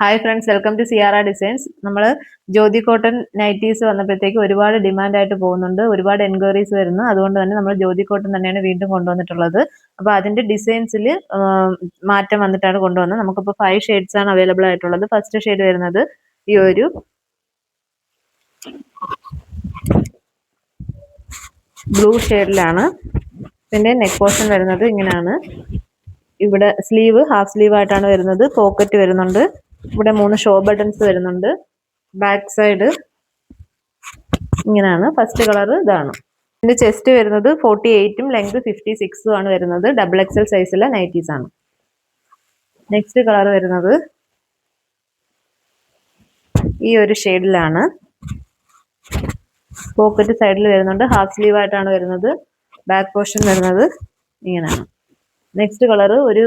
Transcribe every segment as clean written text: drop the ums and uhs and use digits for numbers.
Hi friends, welcome to Siara designs. നമ്മൾ Jyothi cotton nighties വന്നപ്പോഴത്തേക്ക് ഒരുപാട് ഡിമാൻഡായിട്ട് പോകുന്നുണ്ട്, ഒരുപാട് എൻക്വയറീസ് വരുന്നു. അതുകൊണ്ട് തന്നെ നമ്മൾ ജ്യോതി കോട്ടൺ തന്നെയാണ് വീണ്ടും കൊണ്ടുവന്നിട്ടുള്ളത്. അപ്പോൾ അതിൻ്റെ ഡിസൈൻസിൽ മാറ്റം വന്നിട്ടാണ് കൊണ്ടുവന്നത്. നമുക്കിപ്പോൾ 5 ഷെയ്ഡ്സ് ആണ് അവൈലബിൾ ആയിട്ടുള്ളത്. ഫസ്റ്റ് ഷെയ്ഡ് വരുന്നത് ഈ ഒരു ബ്ലൂ ഷെയ്ഡിലാണ്. പിന്നെ നെക്ക് പോർഷൻ വരുന്നത് ഇങ്ങനെയാണ്. ഇവിടെ സ്ലീവ് ഹാഫ് സ്ലീവ് ആയിട്ടാണ് വരുന്നത്. പോക്കറ്റ് വരുന്നുണ്ട്. ഇവിടെ 3 ഷോ ബട്ടൺസ് വരുന്നുണ്ട്. ബാക്ക് സൈഡ് ഇങ്ങനെയാണ്. ഫസ്റ്റ് കളർ ഇതാണ്. ഇതിന്റെ ചെസ്റ്റ് വരുന്നത് 48ഉം ലെങ്ത് 56ഉം ആണ് വരുന്നത്. ഡബിൾ എക്സൽ സൈസിലെ നൈറ്റീസ് ആണ്. നെക്സ്റ്റ് കളർ വരുന്നത് ഈ ഒരു ഷെയ്ഡിലാണ്. പോക്കറ്റ് സൈഡിൽ വരുന്നുണ്ട്. ഹാഫ് സ്ലീവ് ആയിട്ടാണ് വരുന്നത്. ബാക്ക് പോർഷൻ വരുന്നത് ഇങ്ങനെയാണ്. നെക്സ്റ്റ് കളർ ഒരു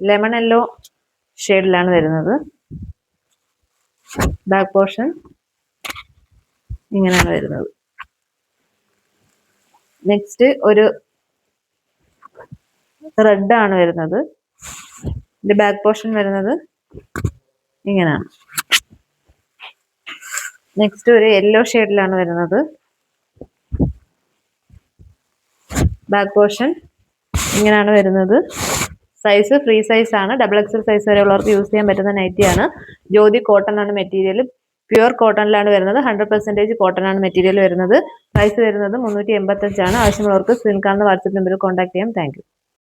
ലെമൺ യെല്ലോ ഷെയ്ഡിലാണ് വരുന്നത്. ബാക്ക് പോർഷൻ ഇങ്ങനെയാണ് വരുന്നത്. നെക്സ്റ്റ് ഒരു റെഡ് ആണ് വരുന്നത്. ഇതിന്റെ ബാക്ക് പോർഷൻ വരുന്നത് ഇങ്ങനെയാണ്. നെക്സ്റ്റ് ഒരു യെല്ലോ ഷെയ്ഡിലാണ് വരുന്നത്. ബാക്ക് പോർഷൻ ഇങ്ങനെയാണ് വരുന്നത്. സൈസ് ഫ്രീ സൈസ് ആണ്. ഡബിൾ എക്സൽ സൈസ് വരെയുള്ളവർക്ക് യൂസ് ചെയ്യാൻ പറ്റുന്ന നൈറ്റിയാണ്. ജ്യോതി കോട്ടൺ ആണ് മെറ്റീരിയൽ. പ്യുവർ കോട്ടണിലാണ് വരുന്നത്. 100% കോട്ടൺ ആണ് മെറ്റീരിയൽ വരുന്നത്. പ്രൈസ് വരുന്നത് 385 ആണ്. ആവശ്യമുള്ളവർക്ക് സ്ക്രീൻ കാണുന്ന വാട്സ്ആപ്പ് നമ്പറിൽ കോൺടാക്ട് ചെയ്യാം. Thank you.